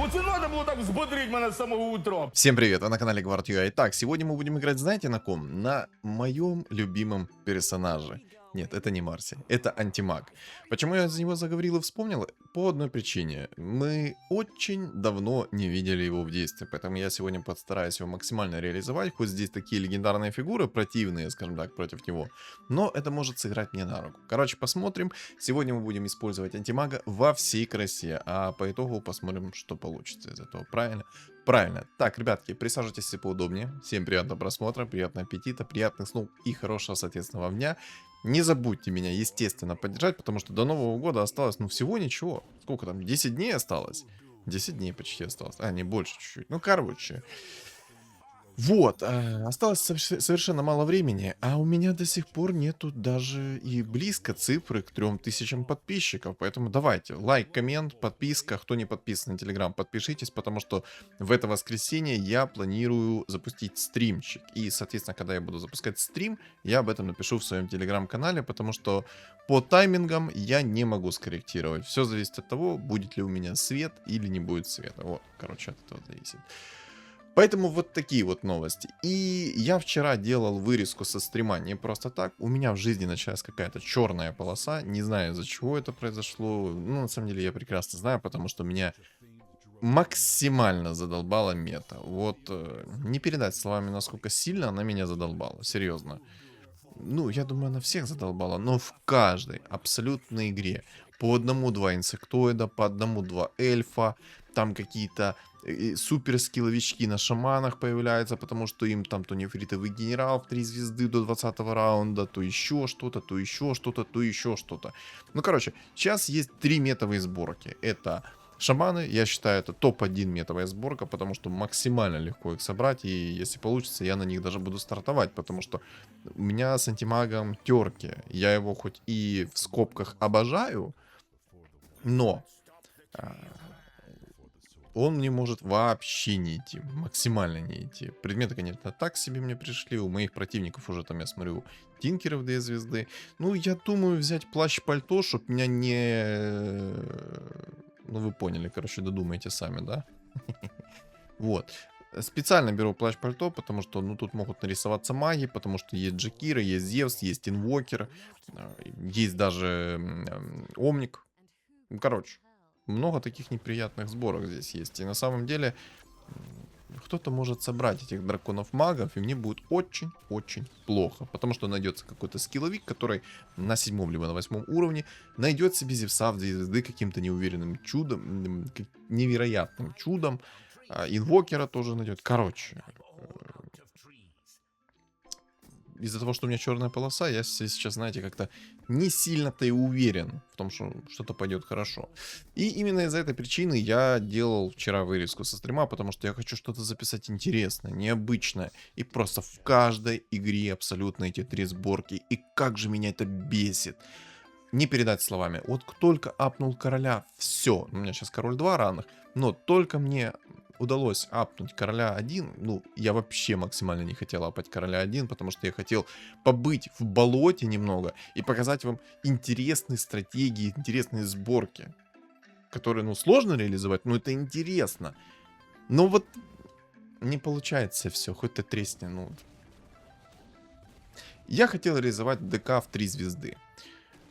Оце надо було так взбодрить мене з самого утра. Всем привет, вы на канале Гвардию. Итак, сегодня мы будем играть, знаете, на ком? На моем любимом персонаже. Нет, это не Марси, это Антимаг. Почему я за него заговорил и вспомнил? По одной причине. Мы очень давно не видели его в действии, поэтому я сегодня постараюсь его максимально реализовать, хоть здесь такие легендарные фигуры, противные, скажем так, против него, но это может сыграть мне на руку. Короче, посмотрим. Сегодня мы будем использовать Антимага во всей красе, а по итогу посмотрим, что получится из этого, правильно? Правильно. Так, ребятки, присаживайтесь все поудобнее. Всем приятного просмотра, приятного аппетита, приятных снов и хорошего, соответственно, вам дня. Не забудьте меня, естественно, поддержать, потому что до Нового года осталось, ну, всего ничего. Сколько там, 10 дней осталось? 10 дней почти осталось. А, не, больше чуть-чуть. Ну, короче. Вот, осталось совершенно мало времени, а у меня до сих пор нету даже и близко цифры к 3000 подписчиков, поэтому давайте, лайк, коммент, подписка, кто не подписан на Телеграм, подпишитесь, потому что в это воскресенье я планирую запустить стримчик, и, соответственно, когда я буду запускать стрим, я об этом напишу в своем Телеграм-канале, потому что по таймингам я не могу скорректировать, все зависит от того, будет ли у меня свет или не будет света, вот, короче, от этого зависит. Поэтому вот такие вот новости. И я вчера делал вырезку со стрима не просто так. У меня в жизни началась какая-то черная полоса. Не знаю, из-за чего это произошло. Ну, на самом деле, я прекрасно знаю, потому что меня максимально задолбала мета. Вот не передать словами, насколько сильно она меня задолбала. Серьезно. Ну, я думаю, она всех задолбала, но в каждой абсолютной игре по одному-два инсектоида, по одному-два эльфа, там какие-то супер скилловички на шаманах появляются, потому что им там то нефритовый генерал в 3 звезды до 20 раунда, то еще что-то, то еще что-то, то еще что-то. Ну, короче, сейчас есть 3 метовые сборки. Это шаманы, я считаю, это топ-1 метовая сборка, потому что максимально легко их собрать, и если получится, я на них даже буду стартовать, потому что у меня с антимагом терки. Я его хоть и в скобках обожаю, но он мне может вообще не идти, максимально не идти. Предметы, конечно, так себе мне пришли, у моих противников уже там, я смотрю, тинкеры в 2 звезды. Ну, я думаю взять плащ-пальто, чтобы меня не... Ну, вы поняли, короче, додумайте сами, да? Вот. Специально беру плащ-пальто, потому что, ну, тут могут нарисоваться маги, потому что есть Джекира, есть Зевс, есть Инвокер, есть даже Омник. Ну, короче, много таких неприятных сборок здесь есть. И на самом деле, кто-то может собрать этих драконов-магов, и мне будет очень-очень плохо. Потому что найдется какой-то скилловик, который на 7 либо на 8 уровне найдет себе Зевса в 2 звезды каким-то неуверенным чудом, невероятным чудом. Инвокера тоже найдет. Короче, из-за того, что у меня черная полоса, я сейчас, знаете, как-то не сильно-то и уверен в том, что что-то пойдет хорошо. И именно из-за этой причины я делал вчера вырезку со стрима, потому что я хочу что-то записать интересное, необычное. И просто в каждой игре абсолютно эти 3 сборки. И как же меня это бесит. Не передать словами. Вот только апнул короля, все. У меня сейчас король 2 ранных, но только мне удалось апнуть короля 1, ну, я вообще максимально не хотел апать короля 1, потому что я хотел побыть в болоте немного и показать вам интересные стратегии, интересные сборки, которые, ну, сложно реализовать, но это интересно. Но вот не получается все, хоть ты тресни, ну. Я хотел реализовать ДК в 3 звезды.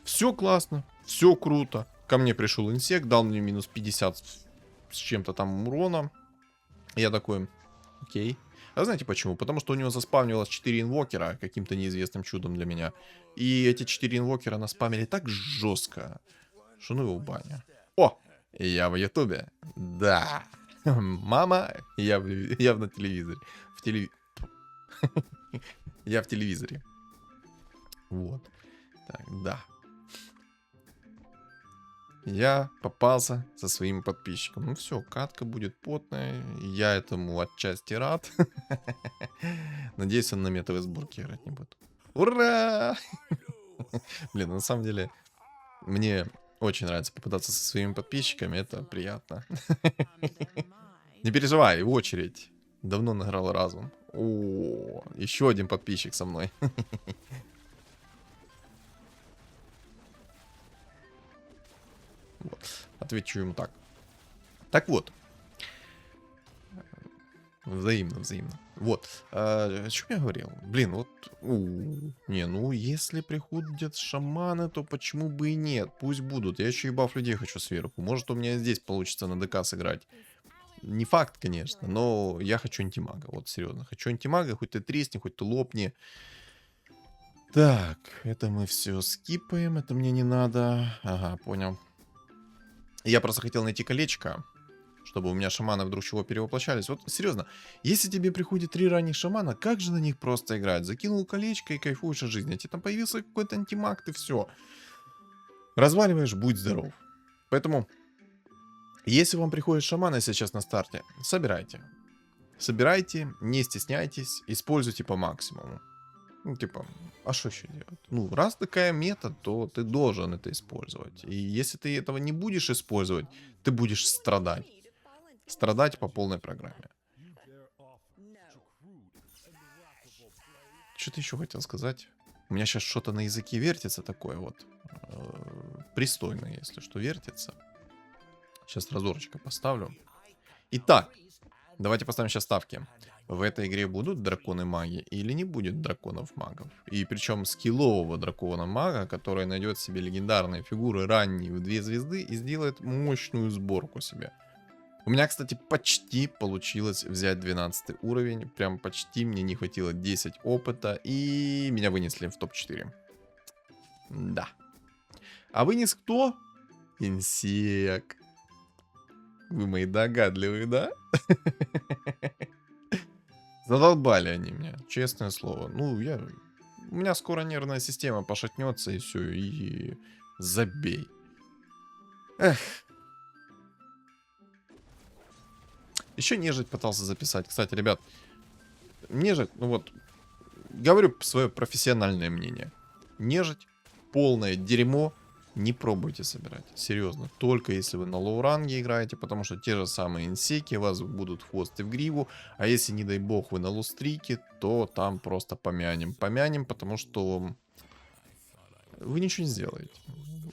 Все классно, все круто. Ко мне пришел инсект, дал мне минус 50 с чем-то там урона. Я такой, окей. А знаете почему? Потому что у него заспавнивалось 4 инвокера каким-то неизвестным чудом для меня. И эти 4 инвокера наспамили так жестко, что ну его в баню. О, я в ютубе. Да. Мама, я на телевизоре. Я в телевизоре. Вот. Так, да. Я попался со своим подписчиком. Ну все, катка будет потная. Я этому отчасти рад. Надеюсь, он на метовой сборке играть не будет. Ура! Блин, на самом деле, мне очень нравится попадаться со своими подписчиками. Это приятно. Не переживай, в очередь. Давно награл разум. О, еще один подписчик со мной. Вот. Отвечу ему так. Так вот, Взаимно, взаимно. Вот. О чем я говорил? Блин, вот... Не, ну, если приходят шаманы, то почему бы и нет? Пусть будут. Я еще и баф людей хочу сверху. Может, у меня здесь получится на ДК сыграть. Не факт, конечно, но я хочу антимага. Вот, серьезно. Хочу антимага, хоть ты тресни, хоть ты лопни. Так, это мы все скипаем. Это мне не надо. Ага, понял. Я просто хотел найти колечко, чтобы у меня шаманы вдруг чего перевоплощались. Вот, серьезно, если тебе приходит 3 ранних шамана, как же на них просто играть? Закинул колечко и кайфуешь от жизни. А тебе там появился какой-то антимаг, ты все. Разваливаешь, будь здоров. Поэтому, если вам приходит шаманы сейчас на старте, собирайте. Собирайте, не стесняйтесь, используйте по максимуму. Ну, типа, а что еще делать? Ну, раз такая мета, то ты должен это использовать. И если ты этого не будешь использовать, ты будешь страдать. Страдать по полной программе. Что-то еще хотел сказать. У меня сейчас что-то на языке вертится такое вот. Пристойно, если что, вертится. Сейчас разорочка поставлю. Итак, давайте поставим сейчас ставки. В этой игре будут драконы-маги или не будет драконов-магов? И причем скиллового дракона-мага, который найдет себе легендарные фигуры ранние в 2 звезды и сделает мощную сборку себе. У меня, кстати, почти получилось взять 12 уровень. Прям почти, мне не хватило 10 опыта. И меня вынесли в топ-4. Да. А вынес кто? Инсек. Вы мои догадливые, да? Задолбали они меня, честное слово. Ну, у меня скоро нервная система пошатнется и все, и забей. Эх. Еще нежить пытался записать. Кстати, ребят, нежить, ну вот, говорю свое профессиональное мнение. Нежить, полное дерьмо, не пробуйте собирать. Серьезно, только если вы на лоу-ранге играете, потому что те же самые инсеки вас будут в хвост и в гриву. А если, не дай бог, вы на лоу-стрике, то там просто помянем. Помянем, потому что вы ничего не сделаете.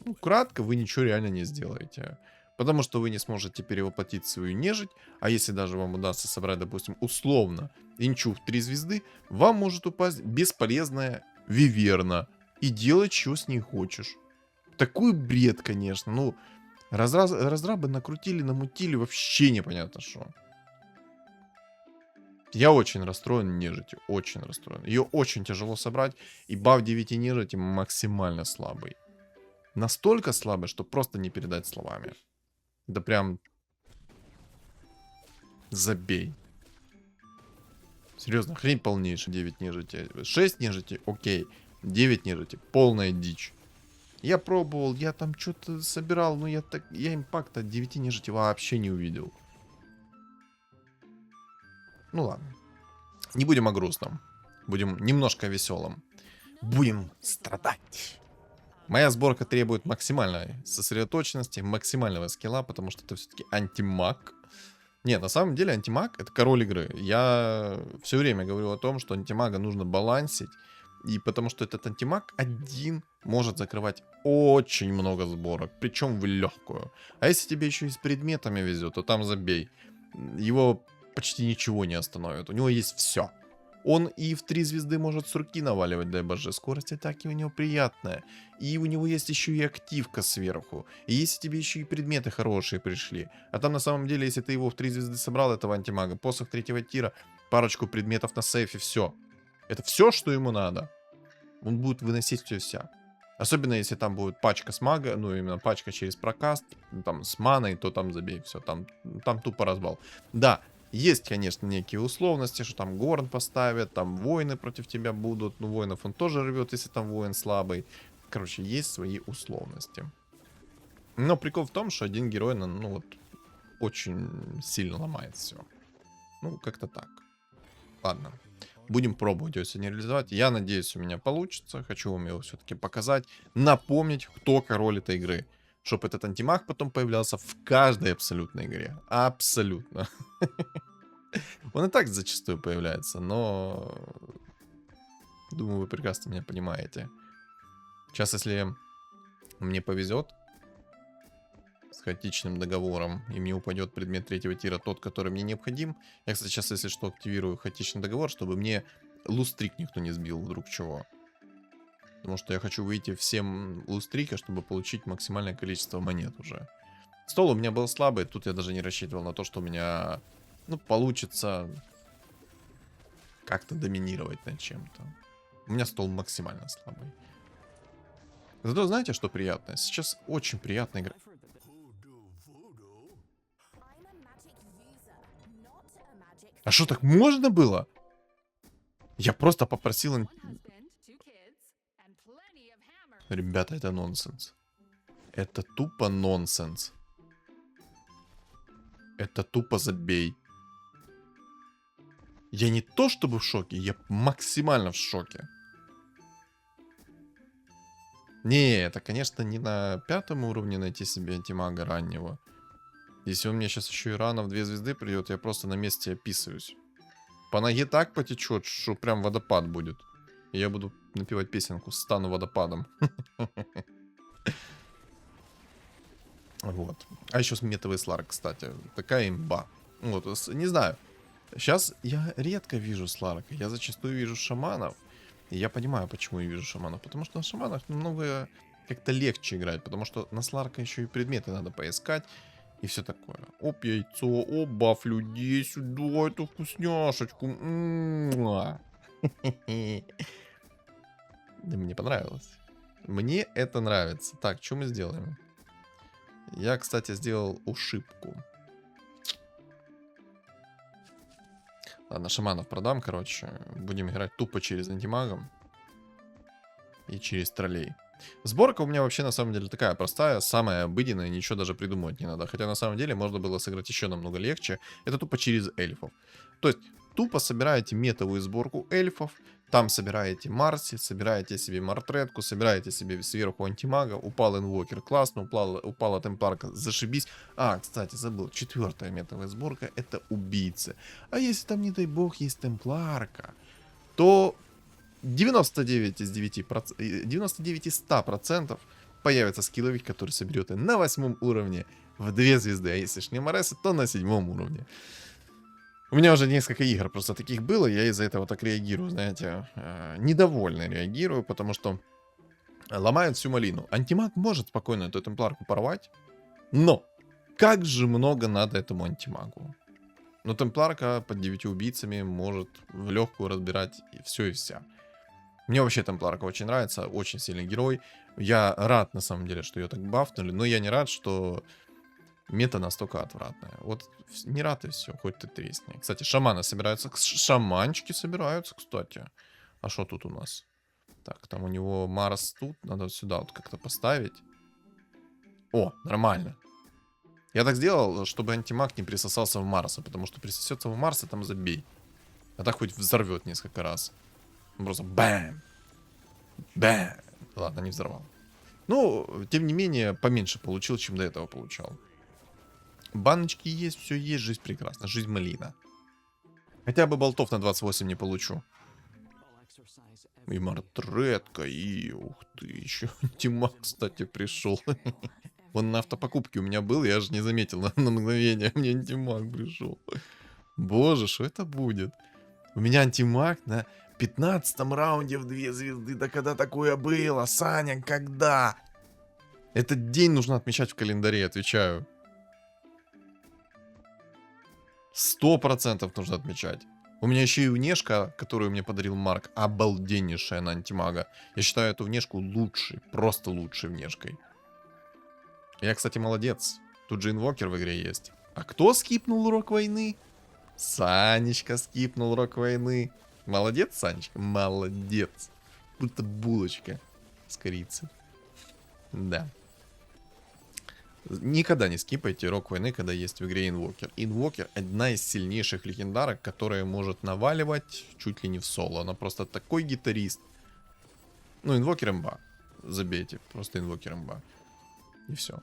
Ну, кратко, вы ничего реально не сделаете. Потому что вы не сможете перевоплотить свою нежить. А если даже вам удастся собрать, допустим, условно инчу в 3 звезды, вам может упасть бесполезная виверна. И делать, что с ней хочешь. Такой бред, конечно. Ну, разрабы накрутили, намутили, вообще непонятно что. Я очень расстроен нежитью, очень расстроен. Ее очень тяжело собрать, и баф 9 нежити максимально слабый. Настолько слабый, что просто не передать словами. Да прям... Забей. Серьезно, хрень полнейшая. 9 нежити. 6 нежити, окей. 9 нежити, полная дичь. Я пробовал, я там что-то собирал, но я импакта 9 нежити вообще не увидел. Ну ладно. Не будем о грустном. Будем немножко веселым. Будем страдать. Моя сборка требует максимальной сосредоточенности, максимального скилла, потому что это все-таки антимаг. Нет, на самом деле антимаг — это король игры. Я все время говорю о том, что антимага нужно балансить. И потому что этот антимаг один может закрывать очень много сборок, причем в легкую. А если тебе еще и с предметами везет, то там забей. Его почти ничего не остановит. У него есть все. Он и в 3 звезды может с руки наваливать, дай боже. Скорость атаки у него приятная. И у него есть еще и активка сверху. И если тебе еще и предметы хорошие пришли. А там на самом деле, если ты его в 3 звезды собрал, этого антимага, посох 3-го тира, парочку предметов на сейфе, все. Это все, что ему надо. Он будет выносить все вся. Особенно если там будет пачка с мага, ну именно пачка через прокаст, там с маной, то там забей, все, там тупо разбал. Да, есть, конечно, некие условности, что там горн поставят, там воины против тебя будут, ну воинов он тоже рвет, если там воин слабый. Короче, есть свои условности. Но прикол в том, что один герой, ну вот, очень сильно ломает все. Ну, как-то так. Ладно. Будем пробовать его сегодня реализовать. Я надеюсь, у меня получится. Хочу вам его все-таки показать. Напомнить, кто король этой игры. Чтобы этот антимаг потом появлялся в каждой абсолютной игре. Абсолютно. Он и так зачастую появляется, но... Думаю, вы прекрасно меня понимаете. Сейчас, если мне повезет, хаотичным договором, и мне упадет предмет третьего тира, тот, который мне необходим. Я, кстати, сейчас, если что, активирую хаотичный договор, чтобы мне лустрик никто не сбил вдруг чего. Потому что я хочу выйти всем лустрика, чтобы получить максимальное количество монет уже. Стол у меня был слабый, тут я даже не рассчитывал на то, что у меня, ну, получится как-то доминировать над чем-то. У меня стол максимально слабый. Зато знаете, что приятно? Сейчас очень приятно играть. А что, так можно было? Я просто попросил... Ребята, это нонсенс. Это тупо нонсенс. Это тупо забей. Я не то чтобы в шоке, я максимально в шоке. Не, это, конечно, не на 5-м уровне найти себе антимага раннего. Если он мне сейчас еще и рано в 2 звезды придет, я просто на месте описываюсь. По ноге так потечет, что прям водопад будет. И я буду напевать песенку «Стану водопадом». Вот. А еще сметовый сларк, кстати. Такая имба. Вот, не знаю. Сейчас я редко вижу сларка. Я зачастую вижу шаманов. И я понимаю, почему я вижу шаманов. Потому что на шаманах намного как-то легче играть. Потому что на сларка еще и предметы надо поискать. И все такое. Оп, яйцо, оп, баф людей сюда, эту вкусняшечку. Да мне понравилось. Мне это нравится. Так, что мы сделаем? Я, кстати, сделал ошибку. Ладно, шаманов продам, короче. Будем играть тупо через антимагом. И через троллей. Сборка у меня вообще на самом деле такая простая, самая обыденная, ничего даже придумывать не надо. Хотя на самом деле можно было сыграть еще намного легче. Это тупо через эльфов. То есть тупо собираете метовую сборку эльфов, там собираете Марси, собираете себе Мартретку, собираете себе сверху антимага, упал инвокер, классно, упала темпларка, зашибись. А, кстати, забыл, 4-я метовая сборка — это убийцы. А если там, не дай бог, есть темпларка, то 99 из 100% появится скилловик, который соберет на 8-м уровне в 2 звезды. А если ж не Моресы, то на 7-м уровне. У меня уже несколько игр просто таких было, я из-за этого так реагирую, знаете, недовольно реагирую, потому что ломают всю малину. Антимаг может спокойно эту темпларку порвать, но как же много надо этому антимагу. Но темпларка под 9 убийцами может в легкую разбирать все и вся. Мне вообще темпларка очень нравится, очень сильный герой. Я рад, на самом деле, что ее так бафнули, но я не рад, что мета настолько отвратная. Вот не рад и все, хоть ты тресни. Кстати, шаманы собираются, шаманчики собираются, кстати. А что тут у нас? Так, там у него Марс тут, надо сюда вот как-то поставить. О, нормально. Я так сделал, чтобы антимаг не присосался в Марса, потому что присосется в Марса, там забей. А так хоть взорвет несколько раз. Просто бэм! Бэм! Ладно, не взорвал. Ну, тем не менее, поменьше получил, чем до этого получал. Баночки есть, все есть, жизнь прекрасна, жизнь малина. Хотя бы болтов на 28 не получу. И Мартретка, и ух ты, еще Тимак, кстати, пришел. Он на автопокупке у меня был, я же не заметил на мгновение, мне антимаг пришел. Боже, что это будет? У меня антимаг на 15-м раунде в 2 звезды. Да когда такое было? Саня, когда? Этот день нужно отмечать в календаре, отвечаю. 100% нужно отмечать. У меня еще и внешка, которую мне подарил Марк, обалденнейшая на антимага. Я считаю эту внешку лучшей, просто лучшей внешкой. Я, кстати, молодец. Тут же инвокер в игре есть. А кто скипнул урок войны? Санечка скипнул урок войны. Молодец, Санечка? Молодец. Будто булочка с корицей. Да. Никогда не скипайте урок войны, когда есть в игре инвокер. Инвокер — одна из сильнейших легендарок, которая может наваливать чуть ли не в соло. Она просто такой гитарист. Ну, инвокер имба. Забейте. Просто инвокер имба. И все.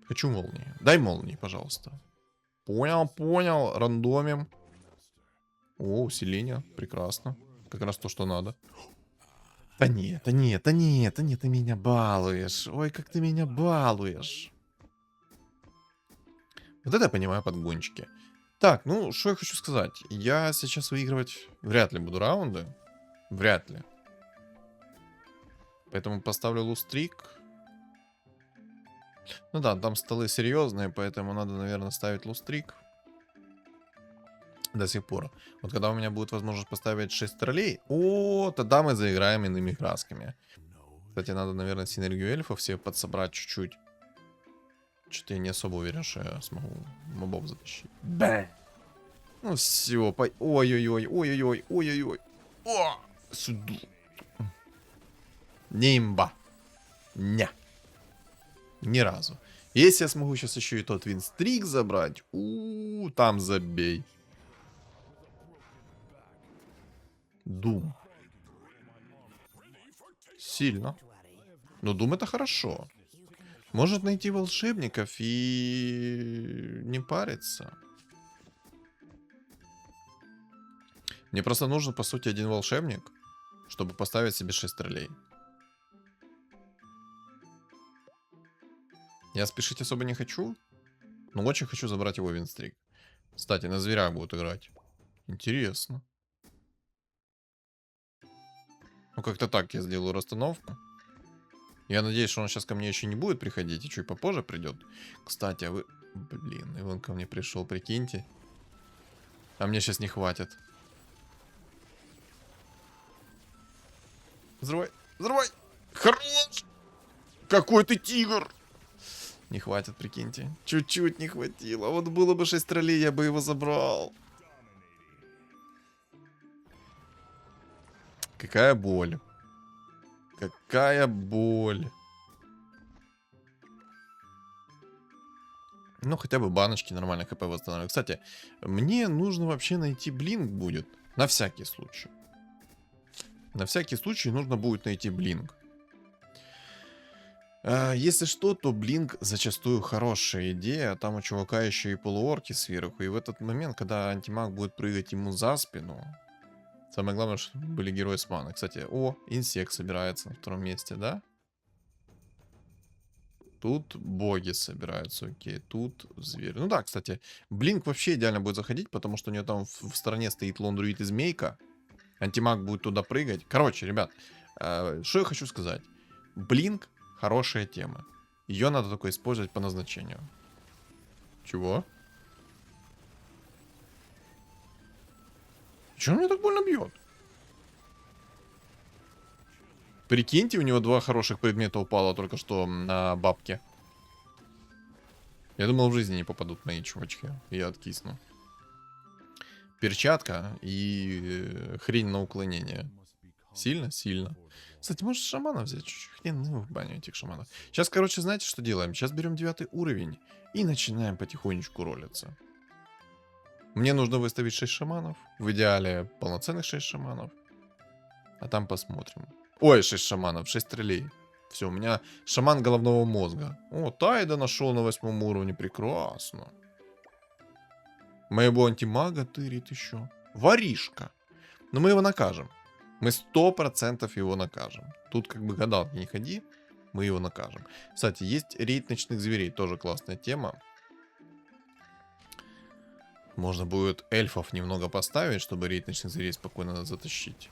Хочу молнии. Дай молнии, пожалуйста. Понял, понял. Рандомим. О, усиление. Прекрасно. Как раз то, что надо. Да нет, да нет, да нет, да нет, ты меня балуешь. Ой, как ты меня балуешь. Вот это я понимаю подгончики. Так, ну, что я хочу сказать. Я сейчас выигрывать вряд ли буду раунды. Вряд ли. Поэтому поставлю лустрик. Ну да, там столы серьезные, поэтому надо, наверное, ставить лустрик. До сих пор. Вот когда у меня будет возможность поставить 6 троллей, о, тогда мы заиграем иными красками. Кстати, надо, наверное, синергию эльфов себе подсобрать чуть-чуть. Что-то я не особо уверен, что я смогу мобов затащить. Бэ. Ну все, ой-ой-ой, ой-ой-ой, ой-ой-ой. О, сюда. Не имба. Ня. Ни разу. Если я смогу сейчас еще и тот винстрик забрать, там забей. Дум. Сильно. Но Дум это хорошо. Может найти волшебников и не париться. Мне просто нужен, по сути, один волшебник, чтобы поставить себе 6 троллей. Я спешить особо не хочу, но очень хочу забрать его винстрик. Кстати, на зверях будут играть. Интересно. Ну, как-то так я сделаю расстановку. Я надеюсь, что он сейчас ко мне еще не будет приходить и чуть попозже придет. Кстати, а вы... Блин, и он ко мне пришел, прикиньте. А мне сейчас не хватит. Взрывай, взрывай! Хорош! Какой ты тигр! Не хватит, прикиньте. Чуть-чуть не хватило. Вот было бы 6 троллей, я бы его забрал. Какая боль. Какая боль. Ну, хотя бы баночки нормально хп восстанавливают. Кстати, мне нужно вообще найти блинк будет. На всякий случай. На всякий случай нужно будет найти блинк. Если что, то блинк зачастую хорошая идея. Там у чувака еще и полуорки сверху. И в этот момент, когда антимаг будет прыгать ему за спину... Самое главное, чтобы были герои с маной. Кстати, инсект собирается на втором месте, да? Тут боги собираются, окей. Тут зверь. Ну да, кстати, блинк вообще идеально будет заходить, потому что у него там в стороне стоит лондруид и змейка. Антимаг будет туда прыгать. Короче, ребят, что я хочу сказать. Блинк хорошая тема. Ее надо только использовать по назначению. Чего? Чего он меня так больно бьет? Прикиньте, у него 2 хороших предмета упало только что на бабке. Я думал, в жизни не попадут мои чувачки. Я откисну. Перчатка и хрень на уклонение. Сильно? Сильно. Кстати, может шамана взять чуть-чуть? Хрен в баню этих шаманов. Сейчас, короче, знаете, что делаем? Сейчас берем 9 уровень и начинаем потихонечку ролиться. Мне нужно выставить 6 шаманов. В идеале полноценных 6 шаманов. А там посмотрим. Ой, 6 шаманов, 6 троллей. Все, у меня шаман головного мозга. О, Тайда нашел на 8 уровне. Прекрасно. Моего антимага тырит еще. Воришка. Но мы его накажем. Мы 100% его накажем. Тут как бы гадалки не ходи. Мы его накажем. Кстати, есть рейд ночных зверей. Тоже классная тема. Можно будет эльфов немного поставить, чтобы рейд ночных зверей спокойно затащить.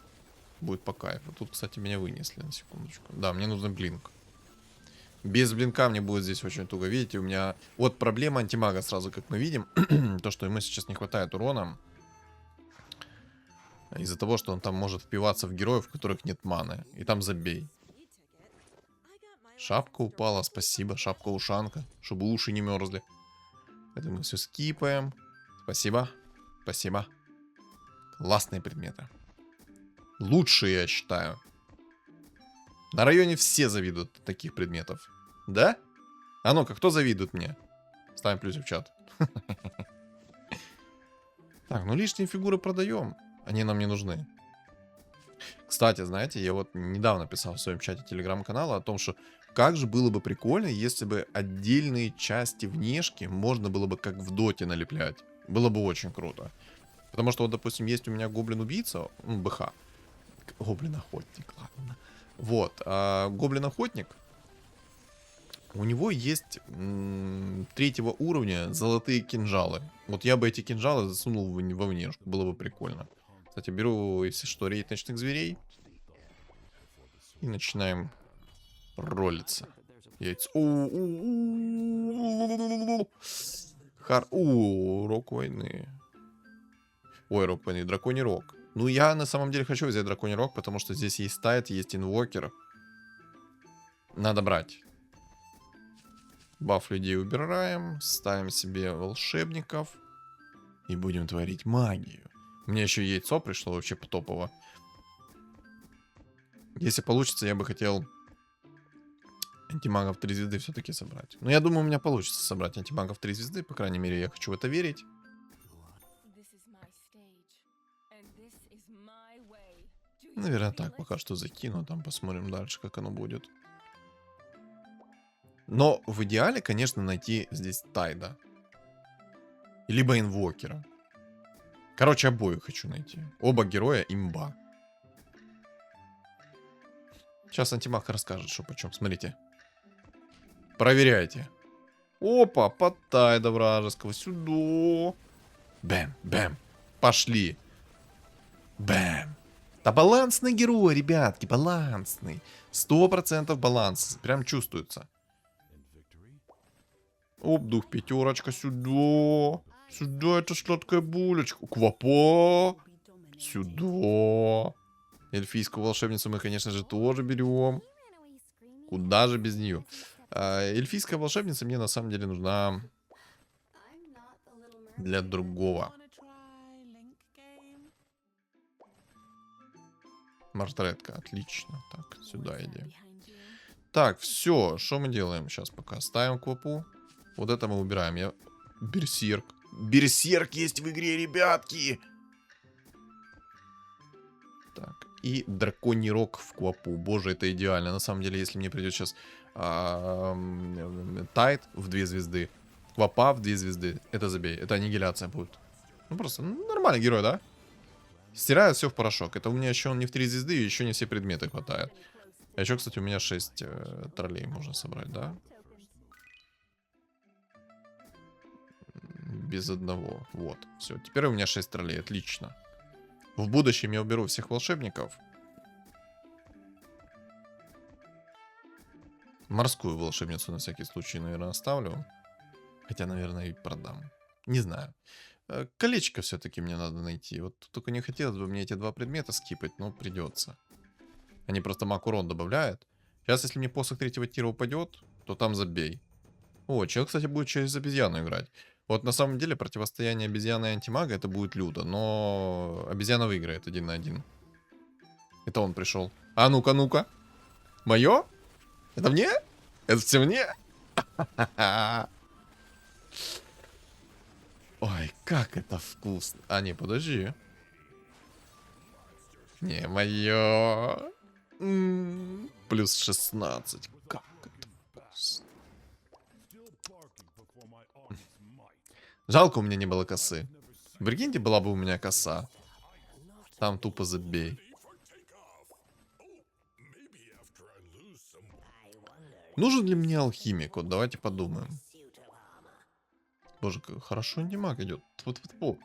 Будет по кайфу. Тут, кстати, меня вынесли на секундочку. Да, мне нужен блинк. Без блинка мне будет здесь очень туго. Видите, у меня... Вот проблема антимага сразу, как мы видим. То, что ему сейчас не хватает урона. Из-за того, что он там может впиваться в героев, у которых нет маны. И там забей. Шапка упала, спасибо. Шапка-ушанка, чтобы уши не мерзли. Это мы все скипаем. Спасибо. Спасибо. Классные предметы. Лучшие, я считаю. На районе все завидуют таких предметов. Да? А ну-ка, кто завидует мне? Ставим плюсик в чат. Так, ну лишние фигуры продаем. Они нам не нужны. Кстати, знаете, я вот недавно писал в своем чате телеграм-канала о том, что как же было бы прикольно, если бы отдельные части внешки можно было бы как в доте налеплять. Было бы очень круто. Потому что вот, допустим, есть у меня гоблин-убийца, ну, БХ. Гоблин-охотник, ладно. Вот, гоблин-охотник. У него есть третьего уровня золотые кинжалы. Вот я бы эти кинжалы засунул во внешку, было бы прикольно. Кстати, беру, если что, рейд ночных зверей. И начинаем ролиться. Яйца. Рок войны. Ой, рок войны, драконий рог. Ну, я на самом деле хочу взять драконий рог, потому что здесь есть тайт, есть инвокер. Надо брать. Баф людей убираем. Ставим себе волшебников. И будем творить магию. Мне еще яйцо пришло вообще топово. Если получится, я бы хотел антимагов 3 звезды все-таки собрать. Но я думаю, у меня получится собрать антимагов 3 звезды. По крайней мере, я хочу в это верить. Наверное, так пока что закину. Там посмотрим дальше, как оно будет. Но в идеале, конечно, найти здесь Тайда. Либо инвокера. Короче, обоих хочу найти. Оба героя имба. Сейчас антимаг расскажет, что почем. Смотрите. Проверяйте. Опа, под Тайда вражеского. Сюда. Бэм, бэм. Пошли. Бэм. Да балансный герой, ребятки, балансный. 100% баланс. Прям чувствуется. Оп, дух пятерочка сюда. Сюда, это сладкая булочка. Квапа. Сюда. Эльфийскую волшебницу мы, конечно же, тоже берем. Куда же без нее? Эльфийская волшебница мне на самом деле нужна для другого. Мартретка, отлично. Так, сюда иди. Так, все, что мы делаем сейчас пока? Ставим квапу. Вот это мы убираем. Берсерк. Берсерк есть в игре, ребятки! Так, и драконий рог в квапу. Боже, это идеально. На самом деле, если мне придет сейчас Тайт в 2 звезды, квапа в 2 звезды, это забей. Это аннигиляция будет. Ну, просто нормальный герой, да? Стирает все в порошок. Это у меня еще он не в 3 звезды, и еще не все предметы хватает. А еще, кстати, у меня 6 троллей можно собрать, да? Без одного. Вот, все. Теперь у меня 6 троллей, отлично. В будущем я уберу всех волшебников. Морскую волшебницу на всякий случай, наверное, оставлю. Хотя, наверное, и продам. Не знаю. Колечко все-таки мне надо найти. Вот только не хотелось бы мне эти 2 предмета скипать, но придется. Они просто маг урон добавляют. Сейчас, если мне посох 3-го тира упадет, то там забей. О, человек, кстати, будет через обезьяну играть. Вот на самом деле противостояние обезьяны и антимага это будет люто, но обезьяна выиграет 1 на 1. Это он пришел. А ну-ка, ну-ка. Мое? Это мне? Это все мне? Ой, как это вкусно. А, не, подожди. Не, мое. Плюс 16. Как это вкусно. Жалко, у меня не было косы. Прикиньте, была бы у меня коса. Там тупо забей. Нужен ли мне алхимик? Вот давайте подумаем. Боже, как хорошо антимаг идет. Тьфу-тьфу-тьфу.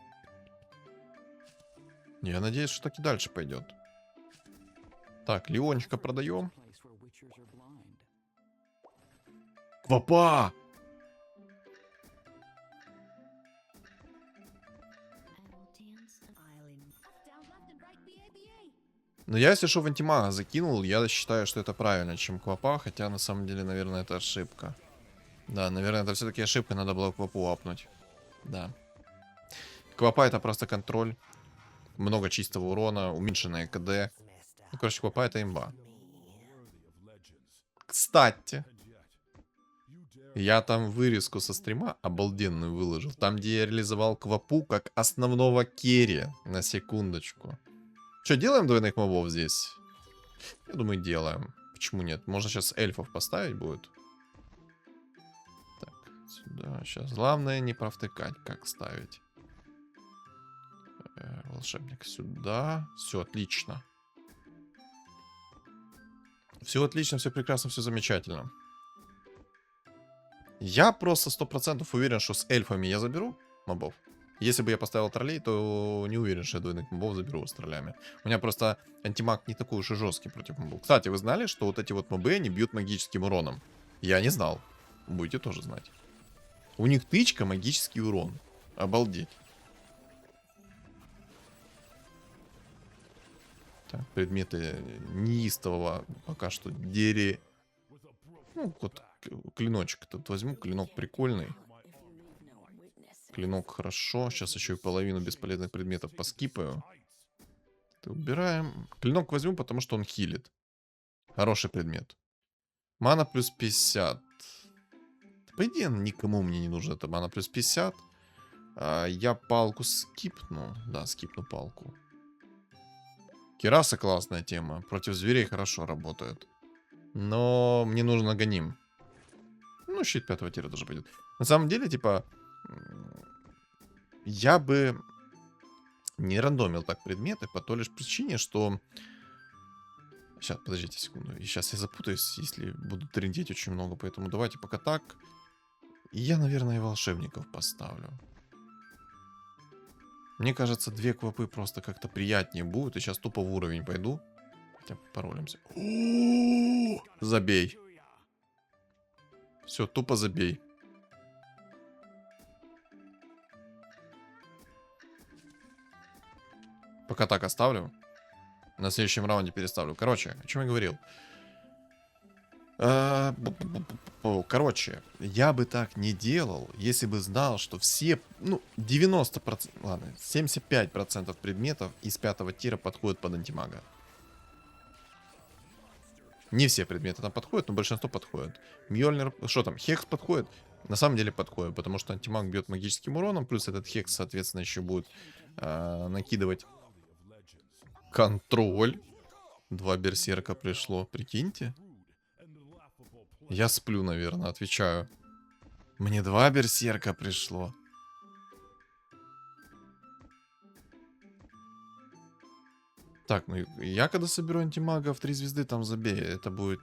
Я надеюсь, что так и дальше пойдет. Так, Леончика продаем. Квапа! Но я, если что, в антимага закинул, я считаю, что это правильно, чем квапа, хотя на самом деле, наверное, это ошибка. Да, наверное, это все-таки ошибка, надо было квапу апнуть. Да. Квапа это просто контроль. Много чистого урона, уменьшенное КД. Ну, короче, квапа это имба. Кстати, я там вырезку со стрима обалденную выложил. Там, где я реализовал квапу как основного керри. На секундочку. Что, делаем двойных мобов здесь? Я думаю, делаем. Почему нет? Можно сейчас эльфов поставить будет. Так, сюда. Сейчас главное не провтыкать, как ставить. Волшебник сюда. Все отлично. Все отлично, все прекрасно, все замечательно. Я просто 100% уверен, что с эльфами я заберу мобов. Если бы я поставил троллей, то не уверен, что я двойных мобов заберу с троллями. У меня просто антимаг не такой уж и жесткий против мобов. Кстати, вы знали, что вот эти вот мобы, они бьют магическим уроном? Я не знал. Будете тоже знать. У них тычка магический урон. Обалдеть. Так, предметы неистового пока что Ну, вот клиночек тут возьму. Клинок прикольный. Клинок хорошо. Сейчас еще и половину бесполезных предметов поскипаю. Это убираем. Клинок возьму, потому что он хилит. Хороший предмет. Мана плюс 50. По идее, никому мне не нужно. Это мана плюс 50. Я палку скипну. Да, скипну палку. Кираса классная тема. Против зверей хорошо работает. Но мне нужно гоним. Ну, щит 5 тира даже пойдет. На самом деле, типа, я бы не рандомил так предметы по той лишь причине, что... Сейчас, подождите секунду. И сейчас я запутаюсь, если буду трендеть очень много. Поэтому давайте пока так. И я, наверное, и волшебников поставлю. Мне кажется, 2 квапы просто как-то приятнее будут. И сейчас тупо в уровень пойду. Хотя паролимся. Забей. Все, тупо забей. Пока так оставлю. На следующем раунде переставлю. Короче, о чем я говорил. Короче, я бы так не делал, если бы знал, что все, ну, 90%, ладно, 75% предметов из 5 тира подходят под антимага. Не все предметы там подходят, но большинство подходят. Мьёльнир, что там, Хекс подходит? На самом деле подходит, потому что антимаг бьет магическим уроном, плюс этот Хекс, соответственно, еще будет накидывать контроль. 2 берсерка пришло, прикиньте. Я сплю, наверное, отвечаю. Мне 2 берсерка пришло. Так, ну я когда соберу антимага в 3 звезды, там забей. Это будет...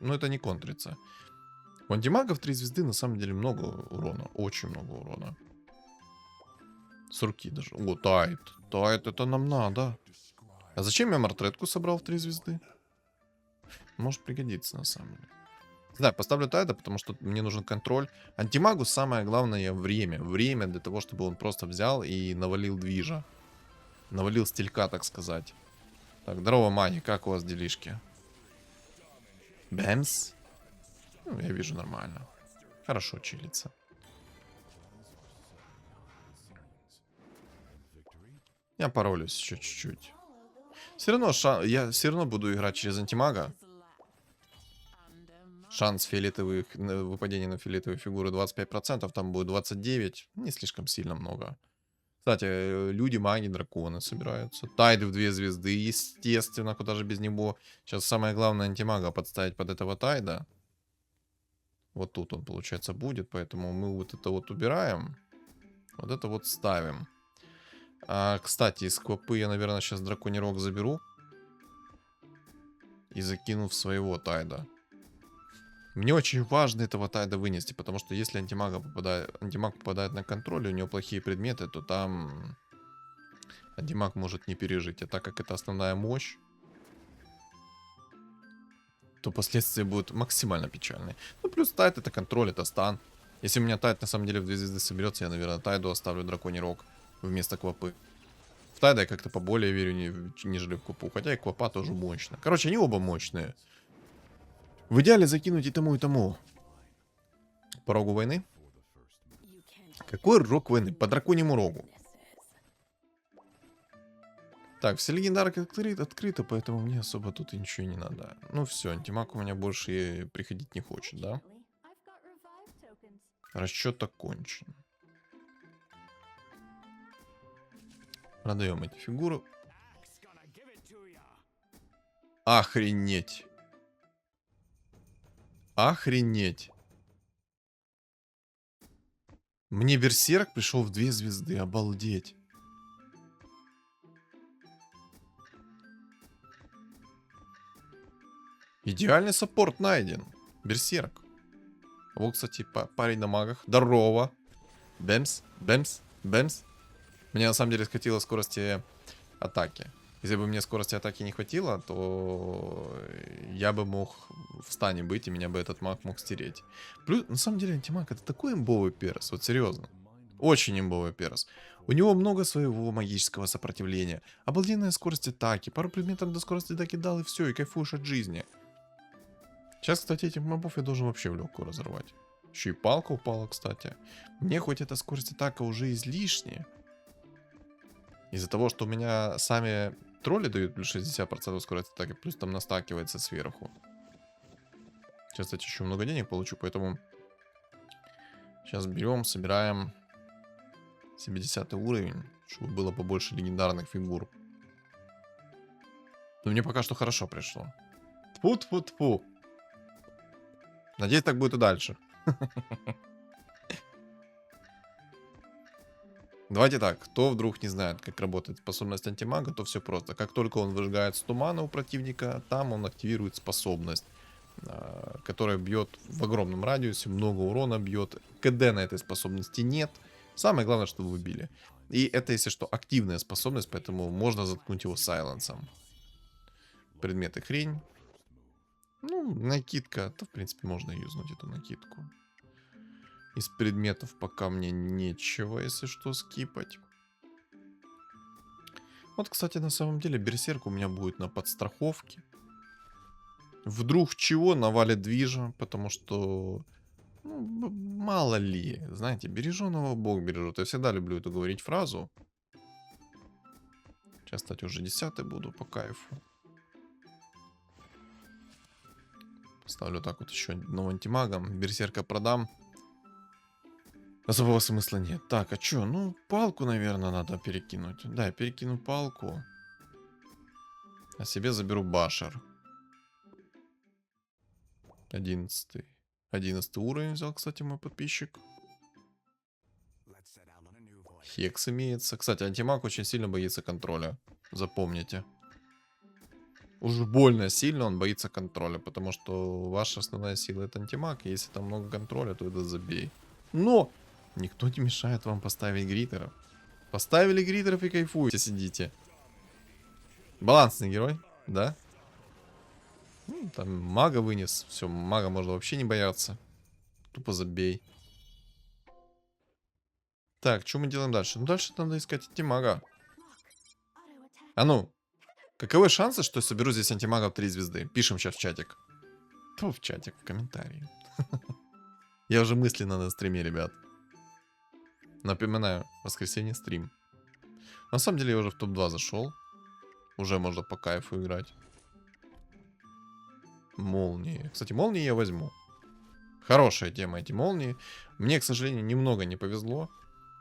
Ну, это не контрится. У антимага в 3 звезды на самом деле много урона. Очень много урона. С руки даже. О, тайт. Тайт, это нам надо. А зачем я мартретку собрал в 3 звезды? Может пригодится на самом деле. Да, поставлю тайда, потому что мне нужен контроль. Антимагу самое главное время. Время для того, чтобы он просто взял и навалил движа. Навалил стилька, так сказать. Так, здорово, Мани, как у вас делишки? Бэмс? Ну, я вижу нормально. Хорошо чилится. Я паролюсь еще чуть-чуть. Все равно я все равно буду играть через антимага. Шанс фиолетовых выпадения на фиолетовые фигуры 25%, там будет 29%. Не слишком сильно много. Кстати, люди, маги, драконы собираются. Тайды в 2 звезды, естественно, куда же без него. Сейчас самое главное антимага подставить под этого тайда. Вот тут он, получается, будет, поэтому мы вот это вот убираем. Вот это вот ставим. Кстати, из квапы я, наверное, сейчас драконий рог заберу. И закину в своего тайда. Мне очень важно этого тайда вынести, потому что если антимаг попадает на контроль, и у него плохие предметы, то там антимаг может не пережить. А так как это основная мощь, то последствия будут максимально печальные. Ну, плюс тайд это контроль, это стан. Если у меня тайд на самом деле в 2 звезды соберется, я, наверное, тайду оставлю драконий рог вместо квапы. В тайда я как-то поболее верю, нежели в квапу. Хотя и квапа тоже мощная. Короче, они оба мощные. В идеале закинуть и тому, и тому. По рогу войны? Какой рог войны? По драконьему рогу. Так, все легендарки открыто, поэтому мне особо тут и ничего не надо. Ну все, антимаг у меня больше приходить не хочет, да? Расчет окончен. Продаем эти фигуры. Охренеть. Охренеть. Мне берсерк пришел в 2 звезды, обалдеть. Идеальный саппорт найден. Берсерк. Вот, кстати, парень на магах. Здорово. Бэмс, бэмс, бэмс. Мне на самом деле хватило скорости атаки. Если бы мне скорости атаки не хватило, то я бы мог в стане быть, и меня бы этот маг мог стереть. Плюс, на самом деле, антимаг это такой имбовый перс, вот серьезно. Очень имбовый перс. У него много своего магического сопротивления, обалденная скорость атаки, пару предметов до скорости атаки дал, и все, и кайфуешь от жизни. Сейчас, кстати, этих мобов я должен вообще в легкую разорвать. Еще и палка упала, кстати. Мне хоть эта скорость атака уже излишняя. Из-за того, что у меня сами тролли дают плюс 60% скорости атаки, плюс там настакивается сверху. Сейчас, кстати, еще много денег получу, поэтому сейчас берем, собираем 70 уровень, чтобы было побольше легендарных фигур. Но мне пока что хорошо пришло. Тьфу-тьфу-тьфу. Надеюсь, так будет и дальше. Давайте так, кто вдруг не знает, как работает способность антимага, то все просто. Как только он выжигает 100 маны у противника, там он активирует способность, которая бьет в огромном радиусе, много урона бьет. КД на этой способности нет. Самое главное, чтобы вы били. И это, если что, активная способность, поэтому можно заткнуть его сайленсом. Предметы хрень. Ну, накидка, то в принципе можно юзнуть эту накидку. Из предметов пока мне нечего, если что, скипать. Вот, кстати, на самом деле берсерк у меня будет на подстраховке. Вдруг чего навалит движа, потому что... Ну, мало ли, знаете, береженого Бог бережет. Я всегда люблю эту говорить фразу. Сейчас, кстати, уже 10-й буду по кайфу. Ставлю так вот еще одного антимага. Берсерка продам. Особого смысла нет. Так, а чё? Ну, палку, наверное, надо перекинуть. Да, я перекину палку. А себе заберу башер. 11-й. 11 уровень взял, кстати, мой подписчик. Хекс имеется. Кстати, антимаг очень сильно боится контроля. Запомните. Уж больно сильно он боится контроля, потому что ваша основная сила это антимаг, и если там много контроля, то это забей. Но никто не мешает вам поставить гритеров. Поставили гритеров и кайфуете, сидите. Балансный герой, да? Ну, там мага вынес, все, мага можно вообще не бояться. Тупо забей. Так, что мы делаем дальше? Ну, дальше надо искать антимага. А ну, каковы шансы, что я соберу здесь антимагов 3 звезды? Пишем сейчас в чатик. То в чатик, в комментарии. Я уже мысленно на стриме, ребят. Напоминаю, воскресенье стрим. На самом деле я уже в топ-2 зашел. Уже можно по кайфу играть. Молнии. Кстати, молнии я возьму. Хорошая тема эти молнии. Мне, к сожалению, немного не повезло.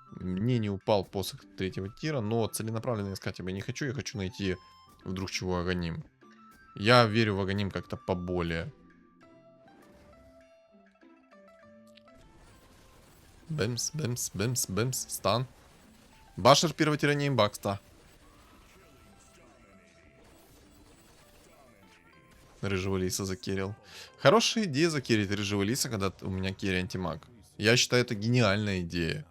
Мне не упал посох 3-го тира, но целенаправленно искать я не хочу. Я хочу найти вдруг чего Аганим. Я верю в Аганим как-то поболее. Бэмс, бэмс, бэмс, бэмс, стан. Башер первого тира не имбакста. Рыжего лиса закерил. Хорошая идея закерить рыжего лиса, когда у меня керри антимаг. Я считаю, это гениальная идея.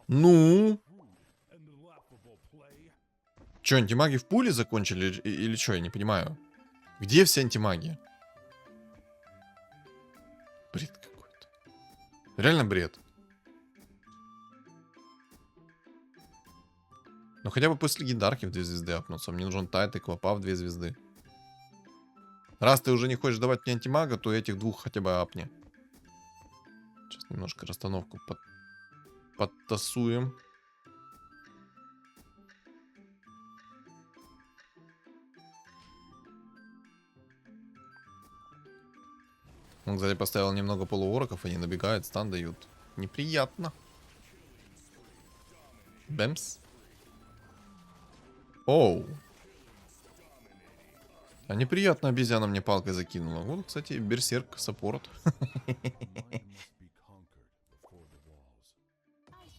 Ну? Че, антимаги в пуле закончили или что, я не понимаю. Где все антимаги? Бред какой-то. Реально бред. Ну хотя бы после легендарки в 2 звезды апнуться. Мне нужен тайт и клопа в 2 звезды. Раз ты уже не хочешь давать мне антимага, то этих двух хотя бы апни. Сейчас немножко расстановку подтасуем. Он, кстати, поставил немного полуороков, они набегают, стан дают. Неприятно. Бэмс. Оу. А неприятно обезьяна мне палкой закинула. Вот, кстати, берсерк саппорт.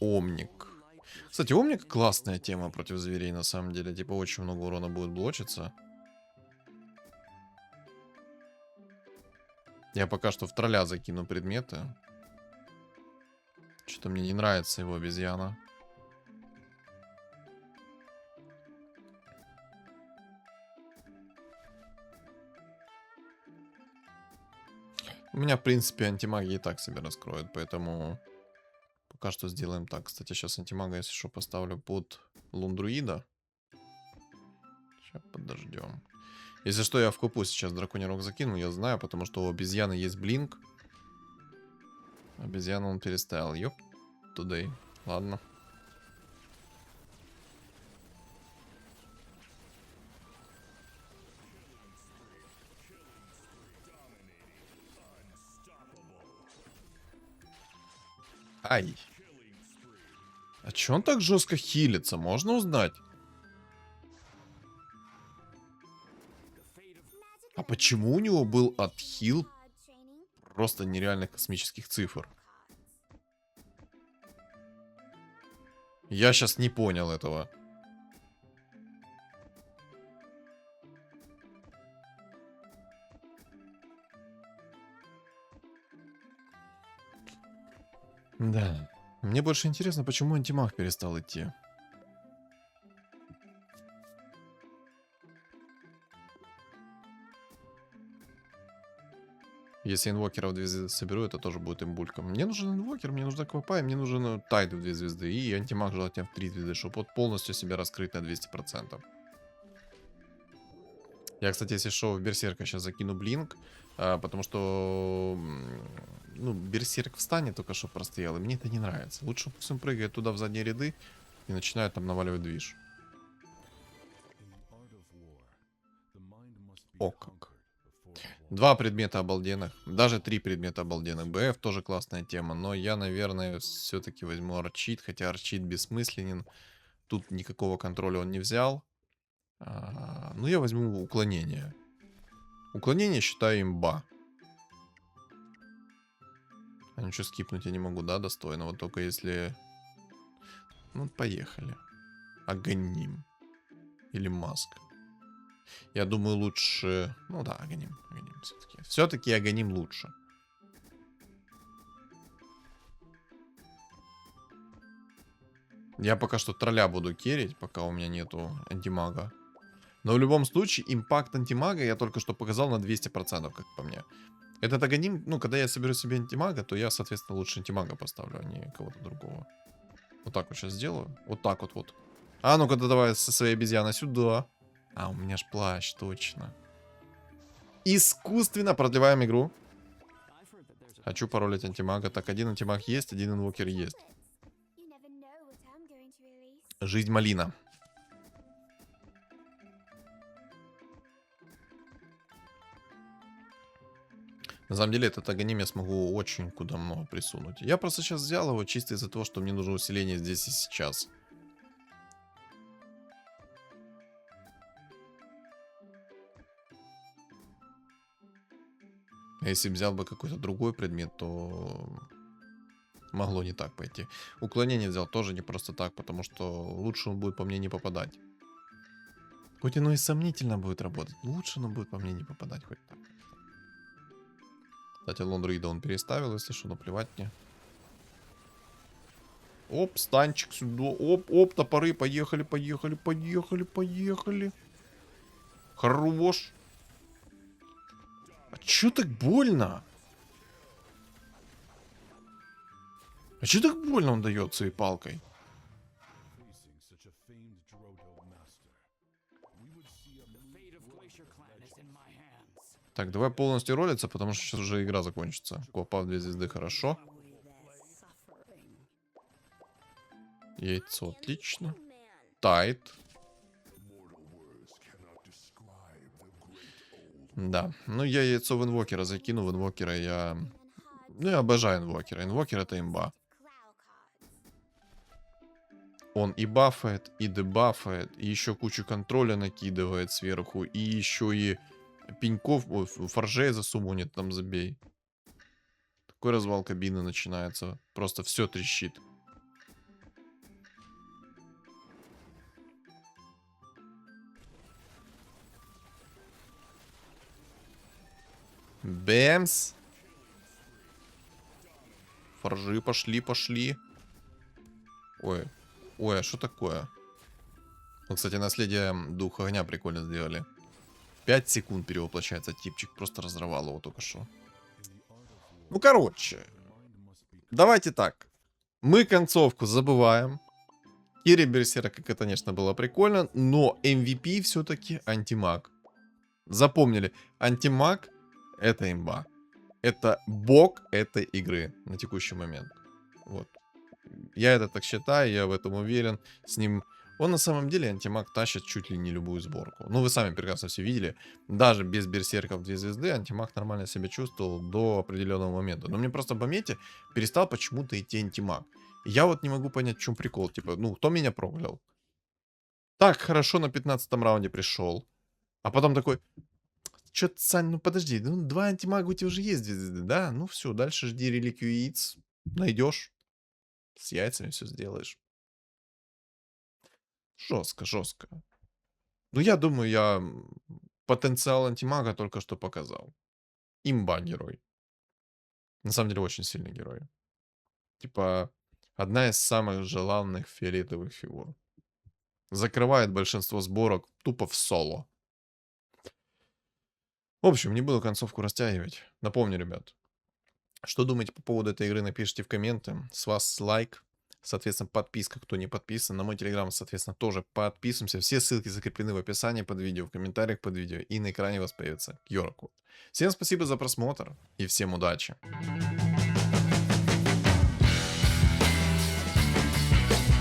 Омник. Кстати, Омник классная тема против зверей, на самом деле. Типа, очень много урона будет блочиться. Я пока что в тролля закину предметы. Что-то мне не нравится его обезьяна. У меня, в принципе, антимаги и так себе раскроют, поэтому пока что сделаем так. Кстати, сейчас антимага, если что, поставлю под лундруида. Сейчас подождем. Если что, я в купу сейчас драконий рог закину, я знаю, потому что у обезьяны есть блинк. Обезьяну он переставил. Ёп, тудей. Ладно. Ай. А чё он так жестко хилится? Можно узнать? А почему у него был отхил просто нереальных космических цифр? Я сейчас не понял этого. Да. Мне больше интересно, почему антимаг перестал идти. Если инвокера в 2 звезды соберу, это тоже будет имбулька. Мне нужен инвокер, мне нужна квапа, и мне нужен тайд в 2 звезды. И антимаг желательно в 3 звезды, чтобы вот полностью себя раскрыть на 200%. Я, кстати, если что, в берсерка сейчас закину блинк. Потому что, ну, берсерк встанет только что простоял, и мне это не нравится. Лучше пусть он прыгает туда в задние ряды и начинает там наваливать движ. О как. 2 предмета обалденных. Даже 3 предмета обалденных. БФ тоже классная тема. Но я, наверное, все-таки возьму арчит. Хотя арчит бессмысленен. Тут никакого контроля он не взял. Ну, я возьму уклонение. Уклонение считаю имба. А ничего скипнуть я не могу, да, достойно. Вот только если... Ну, поехали. Аганим. Или маск. Я думаю, лучше... Ну да, Аганим. Аганим все-таки. Все-таки Аганим лучше. Я пока что тролля буду керить, пока у меня нету антимага. Но в любом случае, импакт антимага я только что показал на 200%, как по мне. Этот Аганим, ну, когда я соберу себе антимага, то я, соответственно, лучше антимага поставлю, а не кого-то другого. Вот так вот сейчас сделаю. Вот так вот вот. А ну-ка, давай со своей обезьяной сюда. А, у меня ж плащ, точно. Искусственно продлеваем игру. Хочу паролить антимага. Так, один антимаг есть, один инвокер есть. Жизнь малина. На самом деле, этот Аганим я смогу очень куда много присунуть. Я просто сейчас взял его чисто из-за того, что мне нужно усиление здесь и сейчас. А если взял бы какой-то другой предмет, то могло не так пойти. Уклонение взял тоже не просто так, потому что лучше он будет по мне не попадать. Хоть оно и сомнительно будет работать, лучше оно будет по мне не попадать хоть так. Кстати, Лондруида он переставил, если что, наплевать мне. Оп, станчик сюда. Оп, оп, топоры. Поехали, поехали, поехали, поехали. Хорош. А чё так больно? А чё так больно он дает своей палкой? Так, давай полностью ролиться, потому что сейчас уже игра закончится. Копа в 2 звезды, хорошо. Яйцо, отлично. Тайт. Да, ну я яйцо в инвокера закину, в инвокера я... Ну я обожаю инвокера, инвокер это имба. Он и бафает, и дебафает, и еще кучу контроля накидывает сверху, и еще и пеньков, ой, форжей засумонит, там забей. Такой развал кабины начинается, просто все трещит. Бэмс. Форжи пошли. Ой. Ой, а что такое? Вот, кстати, наследие духа огня прикольно сделали. 5 секунд перевоплощается типчик. Просто разорвал его только что. Ну, короче. Давайте так. Мы концовку забываем. Кири Берсерка, это, конечно, было прикольно. Но MVP все-таки антимаг. Запомнили. Антимаг — это имба. Это бог этой игры на текущий момент. Вот. Я это так считаю, я в этом уверен. С ним... Он на самом деле, антимаг, тащит чуть ли не любую сборку. Ну, вы сами прекрасно все видели. Даже без берсерков 2 звезды антимаг нормально себя чувствовал до определенного момента. Но мне просто по мете перестал почему-то идти антимаг. Я вот не могу понять, в чем прикол. Типа, ну, кто меня проклял? Так хорошо на 15-м раунде пришел. А потом такой... Чё-то, Сань, ну подожди, ну 2 антимага у тебя уже есть 2 звезды, да? Ну все, дальше жди реликвию яиц. Найдешь. С яйцами все сделаешь. Жестко, жестко. Ну, я думаю, я потенциал антимага только что показал. Имба герой. На самом деле, очень сильный герой. Типа, одна из самых желанных фиолетовых фигур. Закрывает большинство сборок тупо в соло. В общем, не буду концовку растягивать. Напомню, ребят. Что думаете по поводу этой игры, напишите в комменты. С вас лайк. Соответственно, подписка, кто не подписан. На мой телеграм, соответственно, тоже подписываемся. Все ссылки закреплены в описании под видео, в комментариях под видео. И на экране у вас появится QR-код. Всем спасибо за просмотр и всем удачи.